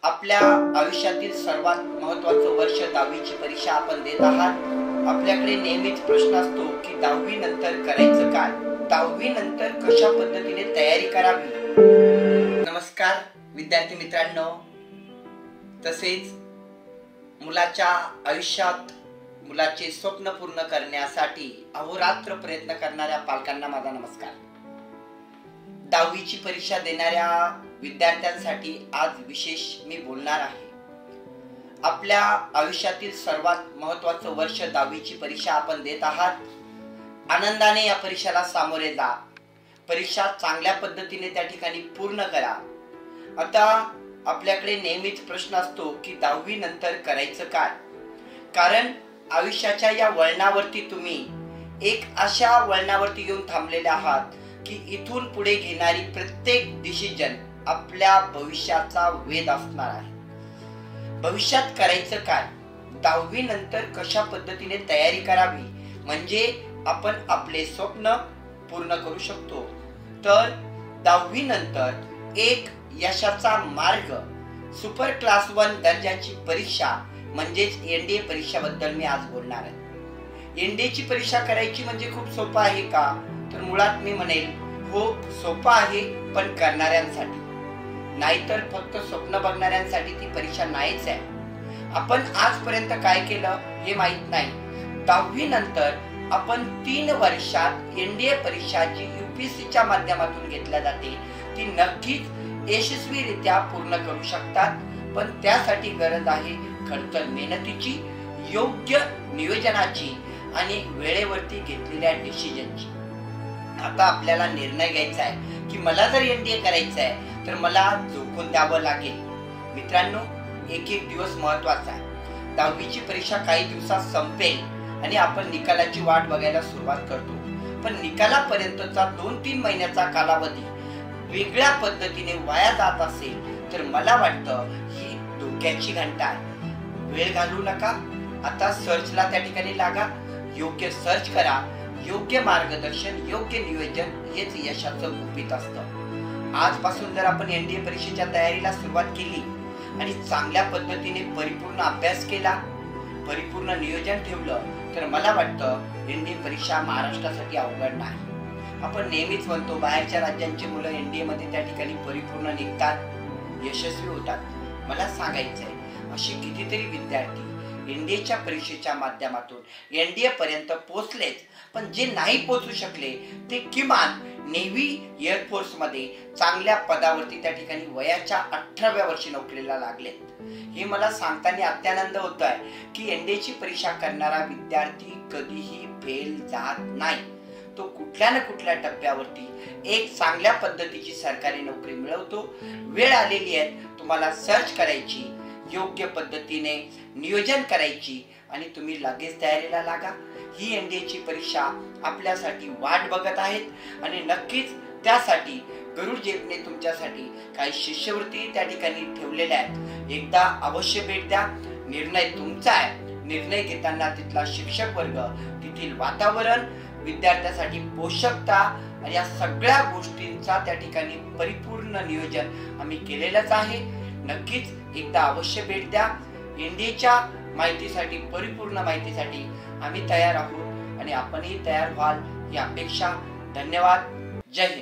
आपल्या आयुष्यातील सर्वात महत्त्वाचं वर्ष 10वीची परीक्षा आपण देत आहात। आपल्याकडे नेहमीच प्रश्न असतो की 10वी नंतर करायचं काय, 10वी नंतर कशा पद्धतीने तयारी करावी। नमस्कार विद्यार्थी मित्रांनो, तसेच मुलाच्या आयुष्यात मुलाचे स्वप्न पूर्ण करण्यासाठी अहोरात्र प्रयत्न करणाऱ्या पालकांना माझा नमस्कार। 10वीची परीक्षा देणाऱ्या विद्यार्थ्यांसाठी आज विशेष मी बोलणार आहे। आपल्या आयुष्यातील सर्वात महत्त्वाचं वर्ष 10वीची परीक्षा आपण देत आहात। आनंदाने या परीक्षेला सामोरे जा, परीक्षा चांगल्या पद्धतीने त्या ठिकाणी पूर्ण करा। आता आपल्याकडे नेहमीच प्रश्न असतो की 10वी नंतर करायचं काय, कारण आयुष्याच्या या वळणावरती तुम्ही एक अशा वळणावरती येऊन थांबलेले आहात की इथून पुढे घेणारी प्रत्येक डिसिजन आपल्या भविष्याचा वेध असणार आहे। भविष्यात करायचं काय, 10वी नंतर कशा पद्धतीने तयारी करावी म्हणजे आपण आपले स्वप्न पूर्ण करू शकतो। तर 10वी नंतर एक यशाचा मार्ग सुपर क्लास 1 दर्जाची परीक्षा म्हणजेच एनडीए परीक्षेबद्दल मी आज बोलणार आहे। एनडीएची परीक्षा करायची म्हणजे खूप सोपं आहे का, तर मुळात मी म्हणेल हो सोपं आहे, पण करणाऱ्यांसाठी, नाहीतर फक्त स्वप्न बघणाऱ्यांसाठी ती परीक्षा नाहीच आहे। आपण आजपर्यंत काय केलं हे माहित नाही। 10वी नंतर आपण 3 वर्षात एनडीए परीक्षा जी यूपीएससीच्या माध्यमातून घेतल्या जाते ती नक्कीच यशस्वीरित्या पूर्ण करू शकतात, पण त्यासाठी गरज आहे खडतर मेहनतीची, योग्य नियोजनाची आणि वेळेवरती घेतलेल्या डिसिजनची। आता आपल्याला निर्णय घ्यायचा आहे की मला जर एनडीए करायचं आहे तर मला झोकून द्यावं लागेल। मित्रांनो, एक एक दिवस महत्वाचा आहे। 10वीची परीक्षा काही दिवसात संपेल आणि आपण निकालाची वाट बघायला सुरुवात करतो, पण निकालापर्यंतचा 2-3 महिन्याचा कालावधी वेगळ्या पद्धतीने वाया जात असेल तर मला वाटतं ही धोक्याची घंटा आहे। वेळ घालवू नका, आता सर्चला त्या ठिकाणी लागा, योग्य सर्च करा, योग्य मार्गदर्शन, योग्य नियोजन हेच यशाचं गुपित असतं। आजपासून जर आपण एनडीए परीक्षेच्या तयारीला सुरुवात केली आणि चांगल्या पद्धतीने परिपूर्ण अभ्यास केला, परिपूर्ण नियोजन ठेवलं, तर मला वाटतं एनडीए परीक्षा महाराष्ट्रासाठी अवघड नाही। आपण नेहमीच म्हणतो बाहेरच्या राज्यांची मुलं एनडीए मध्ये त्या ठिकाणी परिपूर्ण निघतात, यशस्वी होतात। मला सांगायचंय असे कितीतरी विद्यार्थी एनडीएच्या परीक्षेच्या माध्यमातून एनडीए पर्यंत पोहोचलेच, पण जे नाही पोहोचू शकले ते किमान नेव्ही एअरफोर्स मध्ये चांगल्या पदावरती त्या ठिकाणी वयाच्या 18व्या वर्षी नोकरीला लागलेत। हे मला सांगताना अत्यानंद होतोय की एनडीएची परीक्षा करणारा विद्यार्थी कधीही फेल जात नाही। तो कुठल्या ना कुठल्या टप्प्यावरती एक चांगल्या पद्धतीची सरकारी नोकरी मिळवतो। वेळ आलेली आहे तुम्हाला सर्च करायची, योग्य पद्धतीने नियोजन करायची आणि तुम्ही लगेच तयारीला लागा। ही एनडीएची परीक्षा आपल्यासाठी वाट बघत आहेत आणि नक्कीच त्यासाठी गरुड जेबने तुमच्यासाठी काही शिष्यवृत्ती त्या ठिकाणी ठेवलेल्या आहेत। एकदा अवश्य भेट द्या, निर्णय तुमचा आहे। निर्णय घेताना तिथला शिक्षक वर्ग, तिथील वातावरण, विद्यार्थ्यासाठी पोषकता आणि या सगळ्या गोष्टींचा त्या ठिकाणी परिपूर्ण नियोजन आम्ही केलेलंच आहे। नक्कीच एकदा अवश्य भेट द्या। एनडीएच्या माहितीसाठी, परिपूर्ण माहितीसाठी आम्ही तयार आहोत आणि आपणही तयार व्हाल ही अपेक्षा। धन्यवाद, जय हिंद।